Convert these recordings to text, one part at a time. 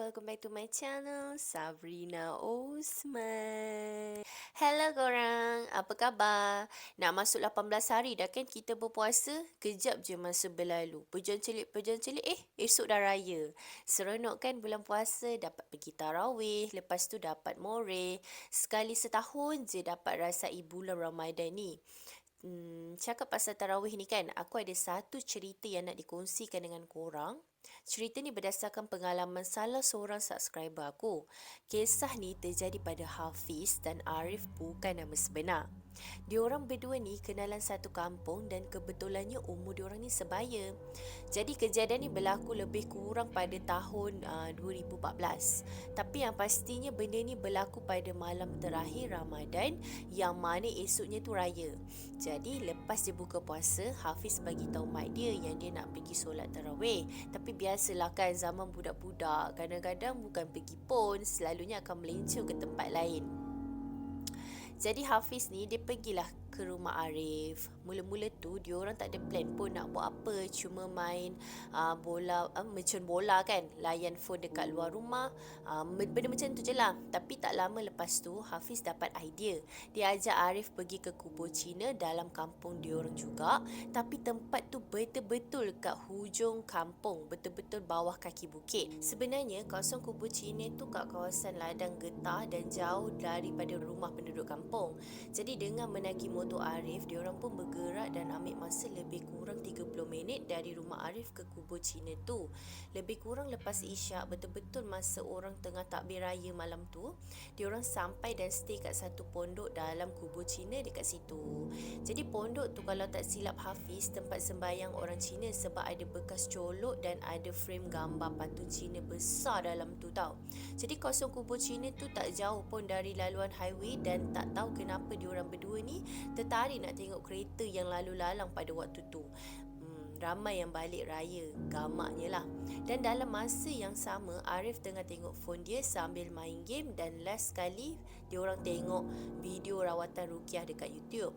welcome back to my channel, Sabrina Osman. Hello korang, apa khabar? Nak masuk 18 hari dah kan kita berpuasa? Kejap je masa berlalu. Pejam celik, esok dah raya. Seronok kan bulan puasa, dapat pergi tarawih, lepas tu dapat more. Sekali setahun je dapat rasai bulan Ramadan ni. Cakap pasal tarawih ni kan, aku ada satu cerita yang nak dikongsikan dengan korang. Cerita ni berdasarkan pengalaman salah seorang subscriber aku. Kisah ni terjadi pada Hafiz dan Arif bukan nama sebenar. Diorang berdua ni kenalan satu kampung dan kebetulannya umur diorang ni sebaya. Jadi kejadian ni berlaku lebih kurang pada tahun 2014. Tapi yang pastinya benda ni berlaku pada malam terakhir Ramadan yang mana esoknya tu raya. Jadi lepas dia buka puasa, Hafiz bagi tahu mak dia yang dia nak pergi solat tarawih. Tapi biasalah kan zaman budak-budak, kadang-kadang bukan pergi pun, selalunya akan melencong ke tempat lain. Jadi Hafiz ni dia pergilah ke rumah Arif. Mula-mula tu diorang tak ada plan pun nak buat apa, cuma main mercun bola kan, layan phone dekat luar rumah. Benda macam tu je lah. Tapi tak lama lepas tu Hafiz dapat idea. Dia ajak Arif pergi ke kubur Cina dalam kampung diorang juga, tapi tempat tu betul-betul kat hujung kampung, betul-betul bawah kaki bukit. Sebenarnya kawasan kubur Cina tu kat kawasan ladang getah dan jauh daripada rumah penduduk kampung. Jadi dengan menagih motor Arif, diorang pun bergerak dan ambil masa lebih kurang 30 minit dari rumah Arif ke kubur Cina tu. Lebih kurang lepas isyak, betul-betul masa orang tengah takbir raya malam tu, diorang sampai dan stay kat satu pondok dalam kubur Cina dekat situ. Jadi pondok tu kalau tak silap Hafiz, tempat sembahyang orang Cina sebab ada bekas colok dan ada frame gambar patung Cina besar dalam tu tau. Jadi kawasan kubur Cina tu tak jauh pun dari laluan highway dan tak tahu kenapa diorang berdua ni tertarik nak tengok kereta yang lalu lalang pada waktu tu. Ramai yang balik raya, gamaknya lah. Dan dalam masa yang sama, Arif tengah tengok phone dia sambil main game dan last sekali diorang tengok video rawatan Rukiah dekat YouTube.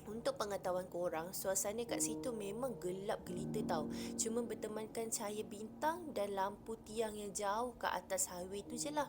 Untuk pengetahuan korang, suasana kat situ memang gelap gelita tau. Cuma bertemankan cahaya bintang dan lampu tiang yang jauh ke atas highway tu je lah.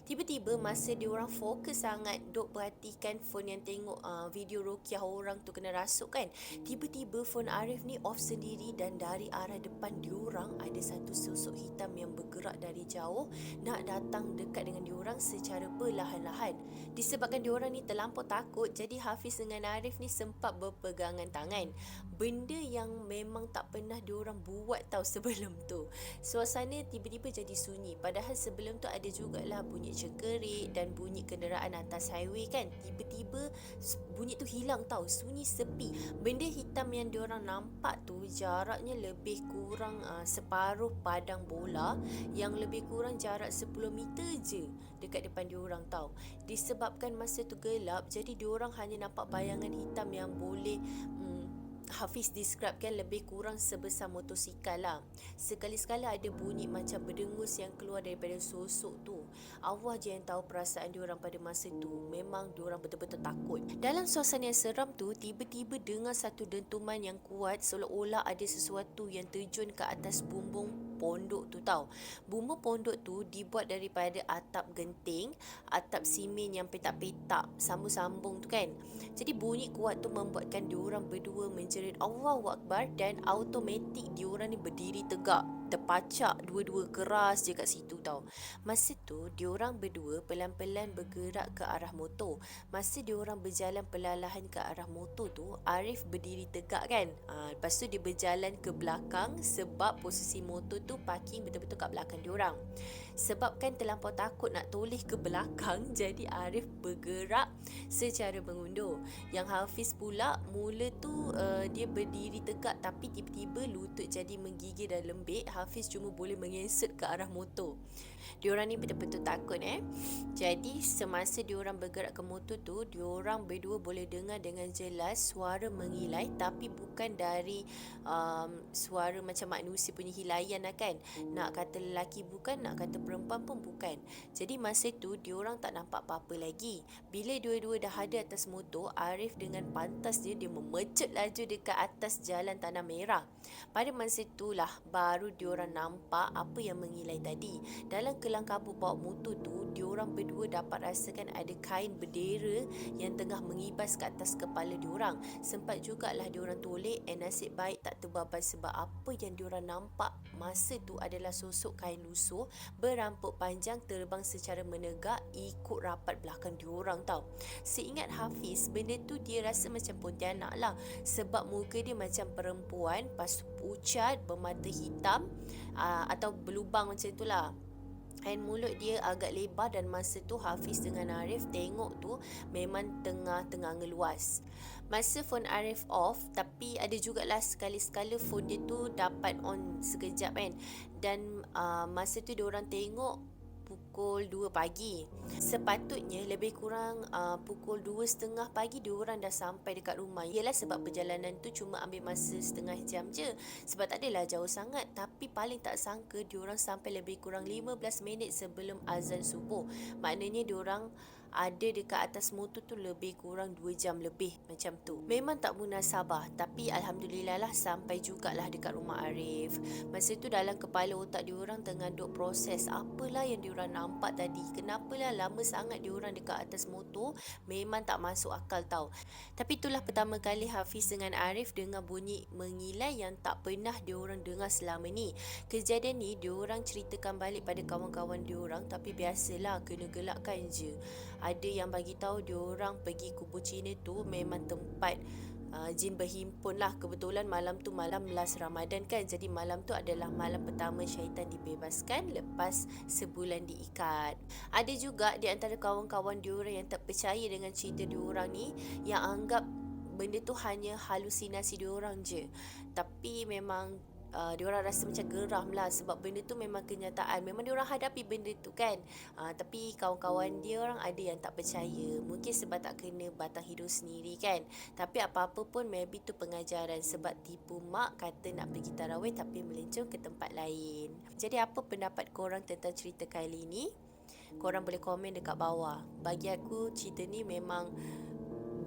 Tiba-tiba masa diorang fokus sangat duk perhatikan phone yang tengok video Rukiah orang tu kena rasuk kan, tiba-tiba phone Arif ni off sendiri dan dari arah depan diorang ada satu sosok hitam yang bergerak dari jauh nak datang dekat dengan diorang secara perlahan-lahan. Disebabkan diorang ni terlampau takut, jadi Hafiz dengan Arif ni sempat berpegangan tangan. Benda yang memang tak pernah diorang buat tau sebelum tu. Suasana tiba-tiba jadi sunyi, padahal sebelum tu ada jugalah bunyi cengkerik dan bunyi kenderaan atas highway kan. Tiba-tiba bunyi tu hilang tau, sunyi sepi. Benda hitam yang diorang nampak tu jaraknya lebih kurang separuh padang bola, yang lebih kurang jarak 10 meter je dekat depan diorang tau. Disebabkan masa tu gelap, jadi diorang hanya nampak bayangan hitam yang boleh Hafiz describekan lebih kurang sebesar motosikal lah. Sekali-sekala ada bunyi macam berdengus yang keluar daripada sosok tu. Allah je yang tahu perasaan diorang pada masa tu. Memang diorang betul-betul takut. Dalam suasana yang seram tu, tiba-tiba dengar satu dentuman yang kuat, seolah-olah ada sesuatu yang terjun ke atas bumbung pondok tu tau. Bumbung pondok tu dibuat daripada atap genting, atap simen yang petak-petak sambung-sambung tu kan. Jadi bunyi kuat tu membuatkan diorang berdua menjerit Allahu Akbar dan automatik diorang ni berdiri tegak, terpacak dua-dua keras je kat situ tau. Masa tu diorang berdua pelan-pelan bergerak ke arah motor. Masa diorang berjalan perlahan ke arah motor tu, Arif berdiri tegak kan. Lepas tu dia berjalan ke belakang sebab posisi motor tu parking betul-betul kat belakang diorang. Sebab kan terlampau takut nak toleh ke belakang, jadi Arif bergerak secara mengundur. Yang Hafiz pula mula tu dia berdiri tegak, tapi tiba-tiba lutut jadi menggigil dan lembik. Hafiz cuma boleh mengesut ke arah motor. Diorang ni betul-betul takut Jadi semasa diorang bergerak ke motor tu, diorang berdua boleh dengar dengan jelas suara mengilai, tapi bukan dari suara macam manusia punya hilaian lah kan. Nak kata lelaki bukan, nak kata perempuan pun bukan. Jadi masa tu diorang tak nampak apa-apa lagi. Bila dua-dua dah ada atas motor, Arif dengan pantas dia memecut laju dekat atas jalan tanah merah. Pada masa itulah baru diorang nampak apa yang mengilai tadi. Dalam kelang kabut bawa motor tu, diorang berdua dapat rasakan ada kain bendera yang tengah mengibas ke atas kepala diorang. Sempat jugalah diorang toleh, nasib baik tak terbabai sebab apa yang diorang nampak masa tu adalah sosok kain lusuh berampuk panjang terbang secara menegak ikut rapat belakang diorang tau. Seingat Hafiz, benda tu dia rasa macam pontianak lah, sebab muka dia macam perempuan, lepas tu pucat, bermata hitam, atau berlubang macam tu lah. And mulut dia agak lebar, dan masa tu Hafiz dengan Arif tengok tu memang tengah-tengah ngeluas. Masa phone Arif off, tapi ada jugalah sekali-sekala phone dia tu dapat on sekejap kan. Dan masa tu diorang tengok pukul 2 pagi. Sepatutnya lebih kurang pukul 2.30 pagi diorang dah sampai dekat rumah. Yelah sebab perjalanan tu cuma ambil masa setengah jam je. Sebab tak adalah jauh sangat. Tapi paling tak sangka diorang sampai lebih kurang 15 minit sebelum azan subuh. Maknanya diorang ada dekat atas motor tu lebih kurang 2 jam lebih macam tu. Memang tak munasabah, tapi Alhamdulillah lah sampai jugalah dekat rumah Arif. Masa tu dalam kepala otak diorang tengah duk proses apalah yang diorang nampak tadi. Kenapalah lama sangat diorang dekat atas motor, memang tak masuk akal tau. Tapi itulah pertama kali Hafiz dengan Arif dengar bunyi mengilai yang tak pernah diorang dengar selama ni. Kejadian ni diorang ceritakan balik pada kawan-kawan diorang, tapi biasalah kena gelakkan je. Ada yang bagi tahu diorang pergi kubur Cina tu memang tempat jin berhimpun lah. Kebetulan malam tu malam last Ramadan kan, jadi malam tu adalah malam pertama syaitan dibebaskan lepas sebulan diikat. Ada juga di antara kawan-kawan diorang yang tak percaya dengan cerita diorang ni, yang anggap benda tu hanya halusinasi diorang je. Tapi memang diorang rasa macam geram lah, sebab benda tu memang kenyataan, memang diorang hadapi benda tu kan. Tapi kawan-kawan dia orang ada yang tak percaya, mungkin sebab tak kena batang hidung sendiri kan. Tapi apa-apa pun maybe tu pengajaran, sebab tipu mak kata nak pergi tarawih tapi melencong ke tempat lain. Jadi apa pendapat korang tentang cerita kali ni? Korang boleh komen dekat bawah. Bagi aku cerita ni memang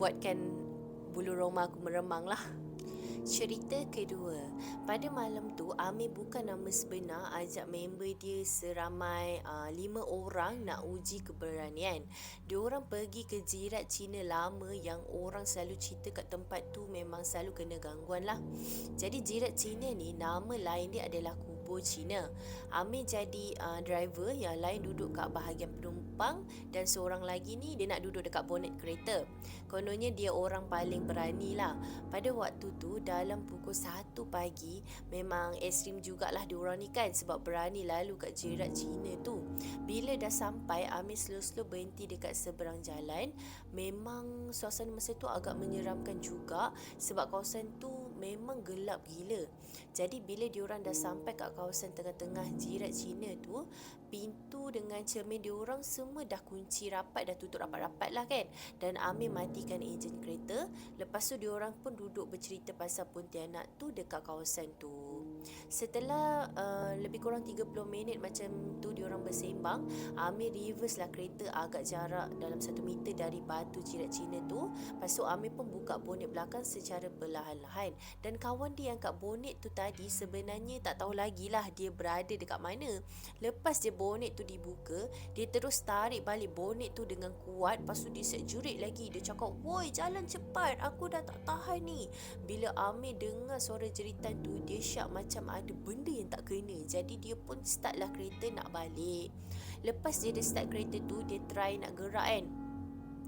buatkan bulu roma aku meremang lah. Cerita kedua, pada malam tu Amir bukan nama sebenar ajak member dia seramai 5 orang nak uji keberanian. Diorang pergi ke jirat Cina lama yang orang selalu cerita kat tempat tu memang selalu kena gangguan lah. Jadi jirat Cina ni nama lain dia adalah kubur Cina. Amir jadi driver, yang lain duduk kat bahagian penumpang, dan seorang lagi ni dia nak duduk dekat bonet kereta. Kononnya dia orang paling berani lah. Pada waktu tu dalam pukul 1 pagi, memang ekstrim jugalah diorang ni kan, sebab berani lalu kat jirat Cina tu. Bila dah sampai, Amir slow-slow berhenti dekat seberang jalan. Memang suasana masa tu agak menyeramkan juga, sebab kawasan tu memang gelap gila. Jadi bila diorang dah sampai kat kawasan tengah-tengah jirat Cina tu, pintu dengan cermin diorang semua dah kunci rapat, dah tutup rapat-rapat lah kan. Dan Amir matikan enjin kereta. Lepas tu diorang pun duduk bercerita pasal Pontianak tu dekat kawasan tu. Setelah lebih kurang 30 minit macam tu diorang bersembang, Amir reverse lah kereta agak jarak dalam 1 meter dari batu jirat Cina tu. Lepas tu Amir pun buka bonet belakang secara perlahan-lahan. Dan kawan dia yang kat bonet tu tadi sebenarnya tak tahu lagi lah dia berada dekat mana. Lepas dia bonet tu dibuka, dia terus tarik balik bonet tu dengan kuat. Lepas tu dia set jerit lagi. Dia cakap, "Woi, jalan cepat, aku dah tak tahan ni." Bila Amir dengar suara jeritan tu, dia syak macam ada benda yang tak kena. Jadi dia pun start lah kereta nak balik. Lepas dia start kereta tu, dia try nak gerak kan.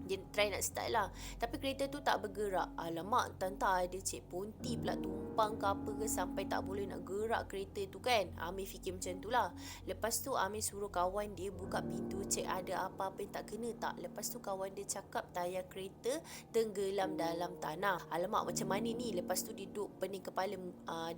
Dia try nak start lah, tapi kereta tu tak bergerak. Alamak, entah ada cik Ponti pula tumpang ke apa ke sampai tak boleh nak gerak kereta tu kan. Amir fikir macam tu lah. Lepas tu Amir suruh kawan dia buka pintu, cek ada apa-apa yang tak kena tak. Lepas tu kawan dia cakap tayar kereta tenggelam dalam tanah. Alamak, macam mana ni? Lepas tu dia duduk pening kepala.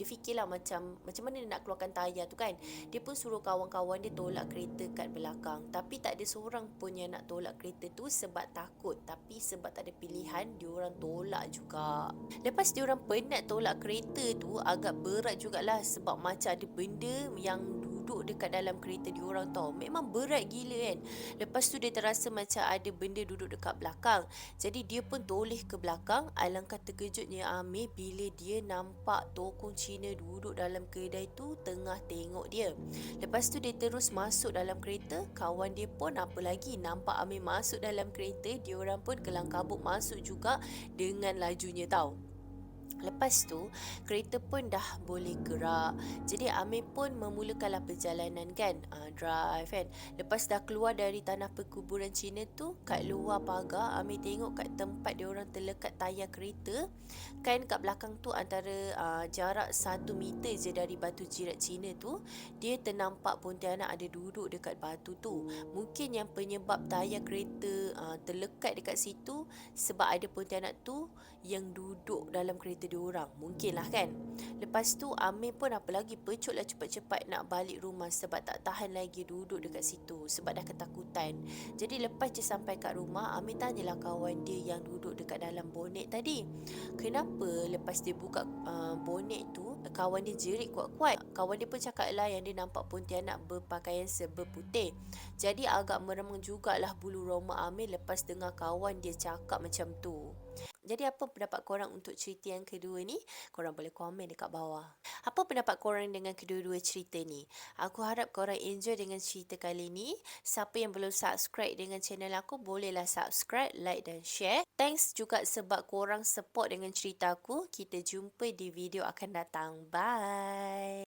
Dia fikirlah macam mana dia nak keluarkan tayar tu kan. Dia pun suruh kawan-kawan dia tolak kereta kat belakang. Tapi tak ada seorang pun yang nak tolak kereta tu sebab takut. Tapi sebab tak ada pilihan, diorang tolak juga. Lepas diorang penat tolak kereta tu, agak berat jugalah sebab macam ada benda yang duduk duduk dekat dalam kereta diorang tau. Memang berat gila kan. Lepas tu dia terasa macam ada benda duduk dekat belakang. Jadi dia pun toleh ke belakang. Alangkah terkejutnya Amir bila dia nampak tokong Cina duduk dalam kedai tu tengah tengok dia. Lepas tu dia terus masuk dalam kereta. Kawan dia pun apa lagi, nampak Amir masuk dalam kereta, diorang pun kelang kabut masuk juga dengan lajunya tau. Lepas tu, kereta pun dah boleh gerak. Jadi Amir pun memulakanlah perjalanan kan, drive kan. Lepas dah keluar dari tanah perkuburan Cina tu, kat luar pagar, Amir tengok kat tempat dia orang terlekat tayar kereta. Kan kat belakang tu antara jarak 1 meter je dari batu jirat Cina tu, dia ternampak Pontianak ada duduk dekat batu tu. Mungkin yang penyebab tayar kereta terlekat dekat situ sebab ada Pontianak tu yang duduk dalam kereta diorang. Mungkin lah kan. Lepas tu Amir pun apa lagi, pecutlah cepat-cepat nak balik rumah sebab tak tahan lagi duduk dekat situ sebab dah ketakutan. Jadi lepas je sampai kat rumah, Amir tanyalah kawan dia yang duduk dekat dalam bonet tadi, kenapa lepas dia buka bonet tu, kawan dia jerit kuat-kuat. Kawan dia pun cakap lah yang dia nampak Pontianak berpakaian serba putih. Jadi agak meremang jugalah bulu roma Amir lepas dengar kawan dia cakap macam tu. Jadi apa pendapat korang untuk cerita yang kedua ni? Korang boleh komen dekat bawah. Apa pendapat korang dengan kedua-dua cerita ni? Aku harap korang enjoy dengan cerita kali ni. Siapa yang belum subscribe dengan channel aku, bolehlah subscribe, like dan share. Thanks juga sebab korang support dengan cerita aku. Kita jumpa di video akan datang. Bye!